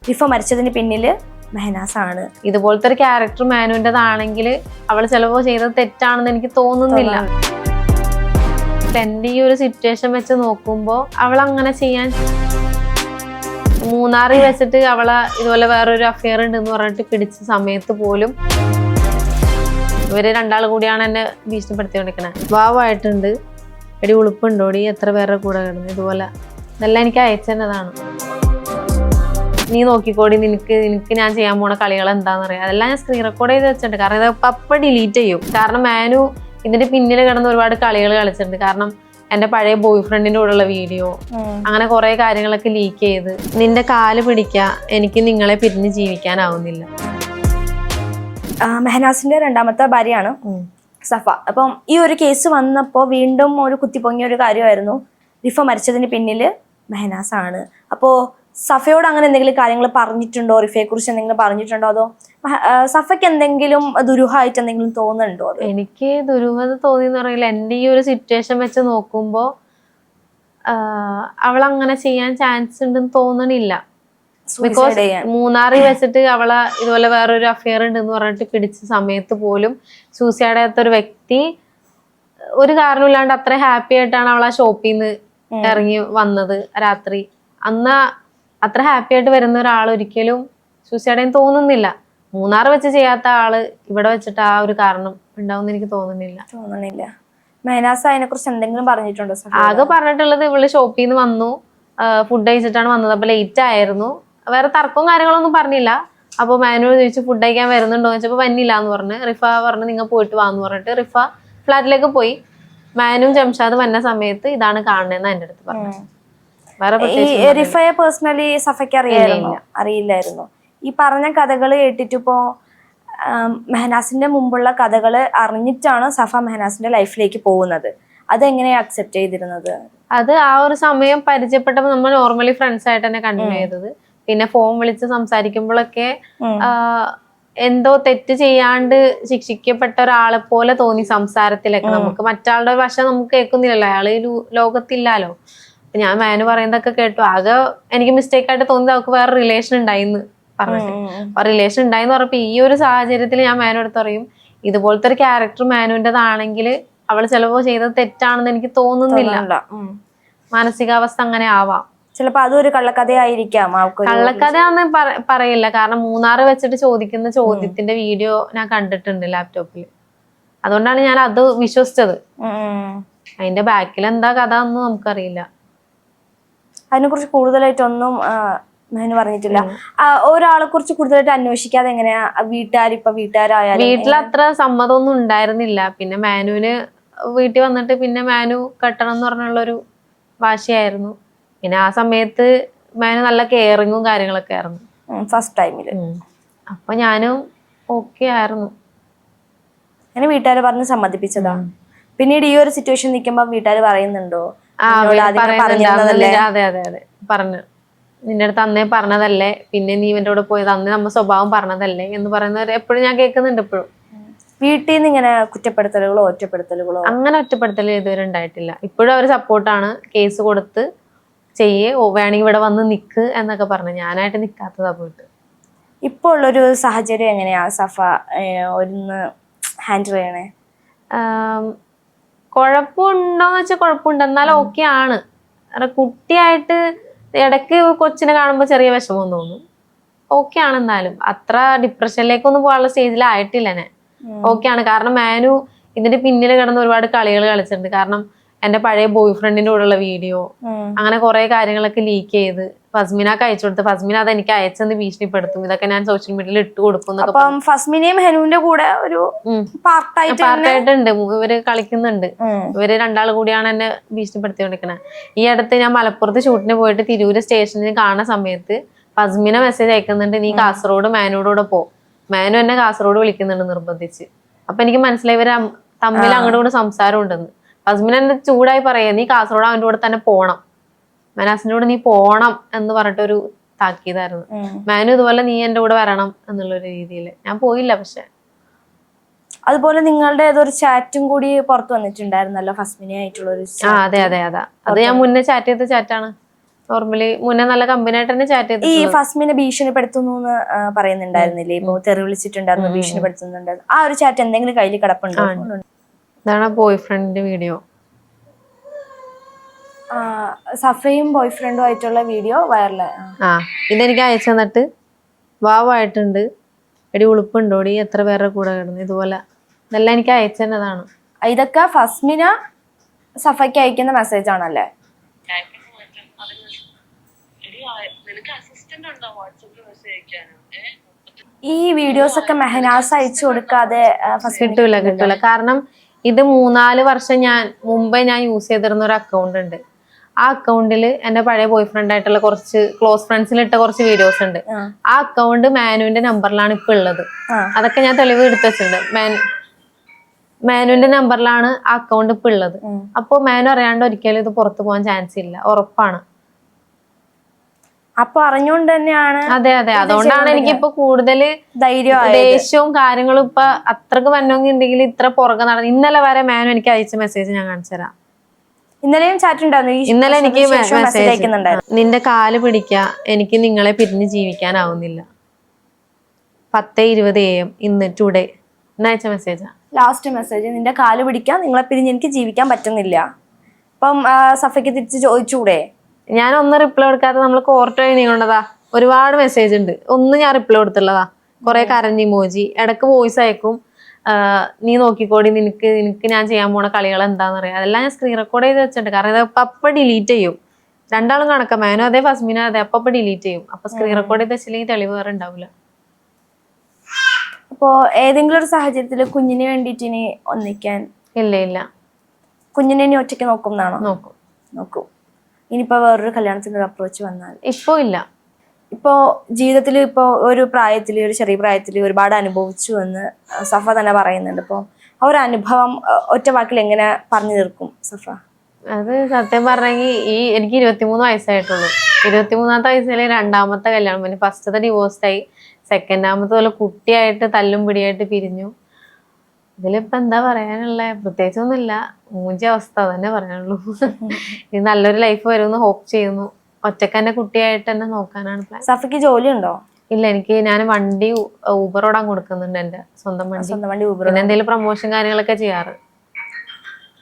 റിഫ മരിച്ചതിന് പിന്നില് മെഹനാസ് ആണ്. ഇതുപോലത്തെ ഒരു ക്യാരക്ടർ മാനുവിൻ്റെതാണെങ്കിൽ അവൾ ചിലപ്പോൾ ചെയ്തത് തെറ്റാണെന്ന് എനിക്ക് തോന്നുന്നില്ല. എന്റെ ഈ ഒരു സിറ്റുവേഷൻ വെച്ച് നോക്കുമ്പോൾ അവൾ അങ്ങനെ ചെയ്യാൻ, മൂന്നാറിൽ വെച്ചിട്ട് അവളെ ഇതുപോലെ വേറൊരു അഫെയർ ഉണ്ടെന്ന് പറഞ്ഞിട്ട് പിടിച്ച സമയത്ത് പോലും ഇവര് രണ്ടാൾ കൂടിയാണ് എന്നെ ഭീഷണിപ്പെടുത്തിക്കൊണ്ടിരിക്കണേ. ഭാവമായിട്ടുണ്ട്, എടി ഉളുപ്പുണ്ടോടി, എത്ര പേരുടെ കൂടെ കിടന്നു, ഇതുപോലെ ഇതെല്ലാം എനിക്ക് അയച്ചതാണ്. നീ നോക്കിക്കോടി, നിനക്ക് ഞാൻ ചെയ്യാൻ പോണ കളികൾ എന്താണെന്ന് അറിയാം. അതെല്ലാം ഞാൻ സ്ക്രീൻ റെക്കോർഡ് ചെയ്ത് വെച്ചിട്ടുണ്ട്. കാരണം ഇത് അപ്പൊ ഡിലീറ്റ് ചെയ്യും. കാരണം മാനു ഇതിന്റെ പിന്നിൽ കിടന്ന് ഒരുപാട് കളികൾ കളിച്ചിട്ടുണ്ട്. കാരണം എന്റെ പഴയ ബോയ് ഫ്രണ്ടിന്റെ കൂടെയുള്ള വീഡിയോ, അങ്ങനെ കുറെ കാര്യങ്ങളൊക്കെ ലീക്ക് ചെയ്ത്, നിന്റെ കാല് പിടിക്കുക, എനിക്ക് നിങ്ങളെ പിരിഞ്ഞ് ജീവിക്കാനാവുന്നില്ല. മെഹനാസിന്റെ രണ്ടാമത്തെ ഭാര്യയാണ് സഫ. അപ്പം ഈ ഒരു കേസ് വന്നപ്പോൾ വീണ്ടും ഒരു കുത്തിപ്പൊങ്ങിയ ഒരു കാര്യമായിരുന്നു, റിഫ മരിച്ചതിന് പിന്നില് മെഹനാസ് ആണ്. അപ്പോ സഫയോട് അങ്ങനെ എന്തെങ്കിലും കാര്യങ്ങൾ പറഞ്ഞിട്ടുണ്ടോ, റിഫയെ കുറിച്ച് എന്തെങ്കിലും പറഞ്ഞിട്ടുണ്ടോ, അതോ സഫയ്ക്ക് എന്തെങ്കിലും ദുരൂഹമായിട്ട് എന്തെങ്കിലും തോന്നുന്നുണ്ടോ? എനിക്ക് ദുരൂഹത തോന്നിയെന്ന് പറയില്ല. എൻ്റെ ഈ ഒരു സിറ്റുവേഷൻ വെച്ച് നോക്കുമ്പോൾ അവൾ അങ്ങനെ ചെയ്യാൻ ചാൻസ് ഉണ്ടെന്ന് തോന്നണില്ല. ബിക്കോസ് മൂന്നാറിൽ വെച്ചിട്ട് അവളെ ഇതുപോലെ വേറൊരു അഫെയർ ഉണ്ടെന്ന് പറഞ്ഞിട്ട് പിടിച്ച സമയത്ത് പോലും സൂസൈഡ് ചെയ്യാത്ത ഒരു വ്യക്തി ഒരു കാരണമില്ലാണ്ട് അത്ര ഹാപ്പി ആയിട്ടാണ് അവൾ ആ ഷോപ്പിൽ നിന്ന് ഇറങ്ങി വന്നത് രാത്രി. അന്ന് അത്ര ഹാപ്പി ആയിട്ട് വരുന്ന ഒരാൾ ഒരിക്കലും സൂസൈഡ് ചെയ്യാൻ തോന്നുന്നില്ല. മൂന്നാർ വെച്ച് ചെയ്യാത്ത ആള് ഇവിടെ വെച്ചിട്ട് ആ ഒരു കാരണം ഉണ്ടാവും എനിക്ക് തോന്നുന്നില്ല. മെഹനാസ് അതിനെ കുറിച്ച് എന്തെങ്കിലും പറഞ്ഞിട്ടുണ്ടോ? ആകെ പറഞ്ഞിട്ടുള്ളത് ഇവള് ഷോപ്പിൽ നിന്ന് വന്നു, ഫുഡ് കഴിച്ചിട്ടാണ് വന്നത്, അപ്പൊ ലേറ്റ് ആയിരുന്നു, വേറെ തർക്കവും കാര്യങ്ങളൊന്നും പറഞ്ഞില്ല. അപ്പൊ മാനു ചോദിച്ചു ഫുഡ് കഴിക്കാൻ വരുന്നുണ്ടോ എന്ന് വെച്ചപ്പോ വന്നില്ല എന്ന് പറഞ്ഞ്. റിഫ പറഞ്ഞു നിങ്ങൾ പോയിട്ട് വാന്ന് പറഞ്ഞിട്ട് റിഫ ഫ്ലാറ്റിലേക്ക് പോയി. മാനും ജംഷാദ് വന്ന സമയത്ത് ഇതാണ് കാണുന്നതെന്ന് എന്റെ അടുത്ത് പറഞ്ഞു. റിഫയെ പേഴ്സണലി സഫയ്ക്ക് അറിയില്ലായിരുന്നു. ഈ പറഞ്ഞ കഥകൾ കേട്ടിട്ടിപ്പോ മെഹനാസിന്റെ മുമ്പുള്ള കഥകൾ അറിഞ്ഞിട്ടാണ് സഫ മെഹനാസിന്റെ ലൈഫിലേക്ക് പോകുന്നത്. അതെങ്ങനെയാ അക്സെപ്റ്റ് ചെയ്തിരുന്നത്? അത് ആ ഒരു സമയം പരിചയപ്പെട്ടപ്പോൾ നമ്മൾ നോർമലി ഫ്രണ്ട്സ് ആയിട്ട് തന്നെ കണ്ടിന്യൂ ചെയ്തത്. പിന്നെ ഫോൺ വിളിച്ച് സംസാരിക്കുമ്പോഴൊക്കെ എന്തോ തെറ്റ് ചെയ്യാണ്ട് ശിക്ഷിക്കപ്പെട്ട ഒരാളെ പോലെ തോന്നി സംസാരത്തിലൊക്കെ. നമുക്ക് മറ്റാളുടെ വശം നമുക്ക് കേൾക്കുന്നില്ലല്ലോ, അയാള് ലോകത്തില്ലാലോ. ഞാൻ മാനു പറയുന്നതൊക്കെ കേട്ടു. ആകെ എനിക്ക് മിസ്റ്റേക്ക് ആയിട്ട് തോന്നിയത് അവർക്ക് വേറെ റിലേഷൻ ഉണ്ടായിന്ന് പറഞ്ഞിട്ട്. അപ്പൊ റിലേഷൻ ഉണ്ടായിന്ന് പറഞ്ഞപ്പോ ഈ ഒരു സാഹചര്യത്തിൽ ഞാൻ മാനു എടുത്ത് പറയും, ഇതുപോലത്തെ ഒരു ക്യാരക്ടർ മാനുവിൻ്റെതാണെങ്കിൽ അവൾ ചിലപ്പോ ചെയ്തത് തെറ്റാണെന്ന് എനിക്ക് തോന്നുന്നില്ല. മാനസികാവസ്ഥ അങ്ങനെ ആവാം. ചിലപ്പോ അതൊരു കള്ളക്കഥയായിരിക്കാം. കള്ളക്കഥയാന്ന് പറയില്ല. കാരണം മൂന്നാറ് വെച്ചിട്ട് ചോദിക്കുന്ന ചോദ്യത്തിന്റെ വീഡിയോ ഞാൻ കണ്ടിട്ടുണ്ട് ലാപ്ടോപ്പിൽ. അതുകൊണ്ടാണ് ഞാൻ അത് വിശ്വസിച്ചത്. അതിന്റെ ബാക്കിൽ എന്താ കഥ ഒന്നും നമുക്കറിയില്ല. അതിനെ കുറിച്ച് കൂടുതലായിട്ടൊന്നും മെഹനു പറഞ്ഞിട്ടില്ല. ഒരാളെ കുറിച്ച് കൂടുതലായിട്ട് അന്വേഷിക്കാതെ എങ്ങനെയാ വീട്ടുകാരായാലും വീട്ടിൽ അത്ര സമ്മതമൊന്നും ഉണ്ടായിരുന്നില്ല. പിന്നെ മാനുവിന് വീട്ടിൽ വന്നിട്ട് പിന്നെ മാനു കെട്ടണം എന്ന് പറഞ്ഞുള്ളൊരു വാശിയായിരുന്നു. പിന്നെ ആ സമയത്ത് മാനു നല്ല കെയറിങ്ങും കാര്യങ്ങളൊക്കെ ആയിരുന്നു ഫസ്റ്റ് ടൈമില്. അപ്പൊ ഞാനും ഓക്കെ ആയിരുന്നു. അങ്ങനെ വീട്ടുകാര് പറഞ്ഞ് സമ്മതിപ്പിച്ചതാ. പിന്നീട് ഈ ഒരു സിറ്റുവേഷൻ നിൽക്കുമ്പോ വീട്ടുകാർ പറയുന്നുണ്ടോ? അതെ പറഞ്ഞു, നിന്റെ അടുത്ത് അന്നേ പറഞ്ഞതല്ലേ, പിന്നെ നീ ഇവന്റെ കൂടെ പോയത് അന്നേ നമ്മ സ്വഭാവം പറഞ്ഞതല്ലേ എന്ന് പറയുന്നവരെ എപ്പോഴും ഞാൻ കേൾക്കുന്നുണ്ട്. ഇപ്പോഴും വീട്ടിൽ നിന്ന് ഇങ്ങനെ കുറ്റപ്പെടുത്തലുകളോ ഒറ്റപ്പെടുത്തലുകളോ? അങ്ങനെ ഒറ്റപ്പെടുത്തൽ ഇതുവരെ ഉണ്ടായിട്ടില്ല. ഇപ്പോഴും അവർ സപ്പോർട്ടാണ്. കേസ് കൊടുത്ത് വേണമെങ്കിൽ ഇവിടെ വന്ന് നിക്ക് എന്നൊക്കെ പറഞ്ഞു. ഞാനായിട്ട് നിക്കാത്തതാ പോയിട്ട്. ഇപ്പോൾ ഉള്ളൊരു സാഹചര്യം എങ്ങനെയാ സഫ ഒന്ന് ഹാൻഡിൽ ചെയ്യണേ? കുഴപ്പമുണ്ടോന്ന് വെച്ചാൽ കുഴപ്പമുണ്ട്, എന്നാലും ഓക്കെ ആണ്. കുട്ടിയായിട്ട് ഇടയ്ക്ക് കൊച്ചിനെ കാണുമ്പോൾ ചെറിയ വിഷമം തോന്നും. ഓക്കെ ആണ്. എന്നാലും അത്ര ഡിപ്രഷനിലേക്കൊന്നും പോകാനുള്ള സ്റ്റേജിലായിട്ടില്ല ഞാൻ. ഓക്കെ ആണ്. കാരണം മാനു ഇതിന്റെ പിന്നിൽ കിടന്ന് ഒരുപാട് കളികൾ കളിച്ചിട്ടുണ്ട്. കാരണം എന്റെ പഴയ ബോയ് ഫ്രണ്ടിന്റെ കൂടെയുള്ള വീഡിയോ, അങ്ങനെ കുറെ കാര്യങ്ങളൊക്കെ ലീക്ക് ചെയ്ത് ഫസ്മിനക്ക് അയച്ചു കൊടുത്ത് ഫസ്മിന അത് എനിക്ക് അയച്ചെന്ന് ഭീഷണിപ്പെടുത്തും. ഇതൊക്കെ ഞാൻ സോഷ്യൽ മീഡിയയിൽ ഇട്ട് കൊടുക്കും. പാർട്ടായിട്ടുണ്ട്. ഇവര് കളിക്കുന്നുണ്ട്. ഇവര് രണ്ടാൾ കൂടിയാണ് എന്നെ ഭീഷണിപ്പെടുത്തിക്കൊണ്ടിരിക്കണത്. ഈ അടുത്ത് ഞാൻ മലപ്പുറത്ത് ഷൂട്ടിന് പോയിട്ട് തിരൂര് സ്റ്റേഷനിൽ കാണുന്ന സമയത്ത് ഫസ്മിന മെസ്സേജ് അയക്കുന്നുണ്ട്, നീ കാസർഗോഡ് മാനുവിനോട് പോ. മാനു എന്നെ കാസർഗോഡ് വിളിക്കുന്നുണ്ട് നിർബന്ധിച്ച്. അപ്പൊ എനിക്ക് മനസ്സിലായി ഇവര് തമ്മിൽ അങ്ങോട്ടും കൂടെ സംസാരം ഉണ്ടെന്ന്. ഫസ്മിന എന്നെ ചൂടായി പറയാ, നീ കാസർഗോഡ് അവന്റെ കൂടെ തന്നെ പോണം, മെഹനാസിന്റെ കൂടെ നീ പോണം എന്ന് പറഞ്ഞിട്ടൊരു താക്കീതായിരുന്നു. മാനു ഇതുപോലെ നീ എന്റെ കൂടെ വരണം എന്നുള്ളൊരു രീതിയിൽ. ഞാൻ പോയില്ല. പക്ഷെ അതുപോലെ നിങ്ങളുടെ ഏതൊരു ചാറ്റും കൂടി പുറത്തു വന്നിട്ടുണ്ടായിരുന്നല്ലോ ഫസ്മിനെ ആയിട്ടുള്ള ഒരു. അതെ. അത് ഞാൻ മുന്നേ ചാറ്റ് ചെയ്ത ചാറ്റാണ്. നോർമലി മുന്നേ നല്ല കമ്പനി ആയിട്ട് തന്നെ ചാറ്റ് ഈ ചെയ്തു. ഫസ്മിനെ ഭീഷണിപ്പെടുത്തുന്നു എന്ന് പറയുന്നുണ്ടായിരുന്നില്ലേ? ഇപ്പൊ തെറി വിളിച്ചിട്ടുണ്ടായിരുന്നു, ഭീഷണിപ്പെടുത്തുന്നുണ്ടായിരുന്നു. ആ ഒരു ചാറ്റ് എന്തെങ്കിലും കയ്യിൽ കിടപ്പുണ്ടോ? ഇതാണ് ബോയ് ഫ്രണ്ടിന്റെ വീഡിയോ. സഫയും ബോയ് ഫ്രണ്ടും ആയിട്ടുള്ള വീഡിയോ വൈറലായി. ഇതെനിക്ക് അയച്ചു തന്നിട്ട് വാവായിട്ടുണ്ട്, എടി ഉളുപ്പുണ്ടോടി, എത്ര പേരുടെ കൂടെ കിടന്നു, ഇതുപോലെ ഇതെല്ലാം എനിക്ക് അയച്ചു തന്നതാണ്. ഇതൊക്കെ ഫസ്മിന സഫയ്ക്ക് അയക്കുന്ന മെസ്സേജ് ആണല്ലേ? ഈ വീഡിയോസ് ഒക്കെ മെഹനാസ് അയച്ചു കൊടുക്കാതെ കിട്ടൂല. കാരണം ഇത് 3-4 വർഷം മുമ്പേ ഞാൻ യൂസ് ചെയ്തിരുന്ന ഒരു അക്കൗണ്ട് ഉണ്ട്. ആ അക്കൗണ്ടിൽ എന്റെ പഴയ ബോയ് ഫ്രണ്ട് ആയിട്ടുള്ള കുറച്ച് ക്ലോസ് ഫ്രണ്ട്സിലിട്ട കുറച്ച് വീഡിയോസ് ഉണ്ട്. ആ അക്കൗണ്ട് മാനുവിന്റെ നമ്പറിലാണ് ഇപ്പൊ ഉള്ളത്. അതൊക്കെ ഞാൻ തെളിവ് എടുത്തു വെച്ചിട്ടുണ്ട്. മാനുവിന്റെ നമ്പറിലാണ് ആ അക്കൗണ്ട് ഇപ്പൊ ഉള്ളത്. അപ്പൊ മാനു അറിയാണ്ട് ഒരിക്കലും ഇത് പുറത്തു പോകാൻ ചാൻസ് ഇല്ല, ഉറപ്പാണ്. അപ്പൊ അറിഞ്ഞുകൊണ്ട് തന്നെയാണ്. അതെ. അതുകൊണ്ടാണ് എനിക്കിപ്പോ കൂടുതൽ ദേഷ്യവും കാര്യങ്ങളും ഇപ്പൊ അത്രക്ക് വന്നോങ്ങി ഉണ്ടെങ്കിൽ ഇത്ര പുറകെ നടന്നു. ഇന്നലെ വരെ മാനു എനിക്ക് അയച്ച മെസ്സേജ് ഞാൻ കാണിച്ചു തരാം. ഇന്നലെയും ചാറ്റ് ഉണ്ടായിരുന്നു. ഇന്നലെ എനിക്ക് മെസ്സേജ് അയക്കുന്നുണ്ടായിരുന്നു. നിന്റെ കാല് പിടിക്ക, എനിക്ക് നിങ്ങളെ പിരിഞ്ഞ് ജീവിക്കാനാവുന്നില്ല. 10:20 AM ഇന്ന് ടുഡേ എന്നയച്ച മെസ്സേജാ. ലാസ്റ്റ് മെസ്സേജ്, നിന്റെ കാല് പിടിക്കാൻ, നിങ്ങളെ പിരിഞ്ഞ് എനിക്ക് ജീവിക്കാൻ പറ്റുന്നില്ല. അപ്പം സഫയ്ക്ക് തിരിച്ച് ചോദിച്ചൂടെ? ഞാൻ ഒന്ന് റിപ്ലൈ കൊടുക്കാതെ നമ്മൾ കോർട്ട് വഴി നീങ്ങേണ്ടതാ. ഒരുപാട് മെസ്സേജ് ഉണ്ട്, ഒന്നും ഞാൻ റിപ്ലൈ കൊടുത്തുള്ളതാ. കുറെ കരഞ്ഞ് ഇമോജി, ഇടക്ക് വോയിസ് അയക്കും. നീ നോക്കിക്കോടി, നിനക്ക് ഞാൻ ചെയ്യാൻ പോണ കളികൾ എന്താന്ന് പറയാം. അതെല്ലാം ഞാൻ സ്ക്രീൻ റെക്കോർഡ് ചെയ്ത് വെച്ചിട്ടുണ്ട്. കാരണം ഇത് അപ്പൊ ഡിലീറ്റ് ചെയ്യും. രണ്ടാളും കണക്കാം, മാനോ അതെ ഫസ്മിനോ അതെ, അപ്പൊ ഡിലീറ്റ് ചെയ്യും. അപ്പൊ സ്ക്രീൻ റെക്കോർഡ് ചെയ്ത് വെച്ചില്ലെങ്കിൽ തെളിവ് വേറെ ഉണ്ടാവില്ല. അപ്പോ ഏതെങ്കിലും ഒരു സാഹചര്യത്തിൽ കുഞ്ഞിന് വേണ്ടിട്ട് ഇനി ഒന്നിക്കാൻ? ഇല്ല. കുഞ്ഞിനെ ഇനി ഒറ്റയ്ക്ക് നോക്കുന്നാണോ? നോക്കും. ഇനിയിപ്പോ വേറൊരു കല്യാണത്തിന്റെ അപ്രോച്ച് വന്നാൽ? ഇപ്പൊ ഇല്ല. ഇപ്പോ ജീവിതത്തിൽ ഇപ്പോ ഒരു ചെറിയ പ്രായത്തിൽ ഒരുപാട് അനുഭവിച്ചു എന്ന് സഫ തന്നെ പറയുന്നുണ്ട്. അപ്പൊ ആ ഒരു അനുഭവം ഒറ്റ വാക്കിൽ എങ്ങനെ പറഞ്ഞു തീർക്കും സഫ? അത് സത്യം പറഞ്ഞെങ്കിൽ എനിക്ക് 23 വയസ്സായിട്ടുള്ളൂ. 23ാമത്തെ വയസ്സിൽ രണ്ടാമത്തെ കല്യാണം, പിന്നെ ഫസ്റ്റത്തെ ഡിവോഴ്സായി, സെക്കൻഡാമത്തെ പോലെ കുട്ടിയായിട്ട് തല്ലും പിടിയായിട്ട് പിരിഞ്ഞു. ഇതിലിപ്പോ എന്താ പറയാനുള്ള? പ്രത്യേകിച്ചൊന്നുമില്ല, മൂഞ്ച അവസ്ഥ തന്നെ പറയാനുള്ളൂ. ഇത് നല്ലൊരു ലൈഫ് വരുമെന്ന് ഹോപ്പ് ചെയ്യുന്നു. ഒറ്റക്ക് തന്നെ കുട്ടിയായിട്ട് തന്നെ നോക്കാനാണ് പ്ലാൻ. സഫയ്ക്ക് ജോലി ഉണ്ടോ? ഇല്ല, ഞാൻ വണ്ടി ഊബർ ഓടാൻ കൊടുക്കുന്നുണ്ട്, എന്റെ സ്വന്തം വണ്ടി. ഊബർ. പിന്നെ എന്തെങ്കിലും പ്രൊമോഷൻ കാര്യങ്ങളൊക്കെ ചെയ്യാറ്.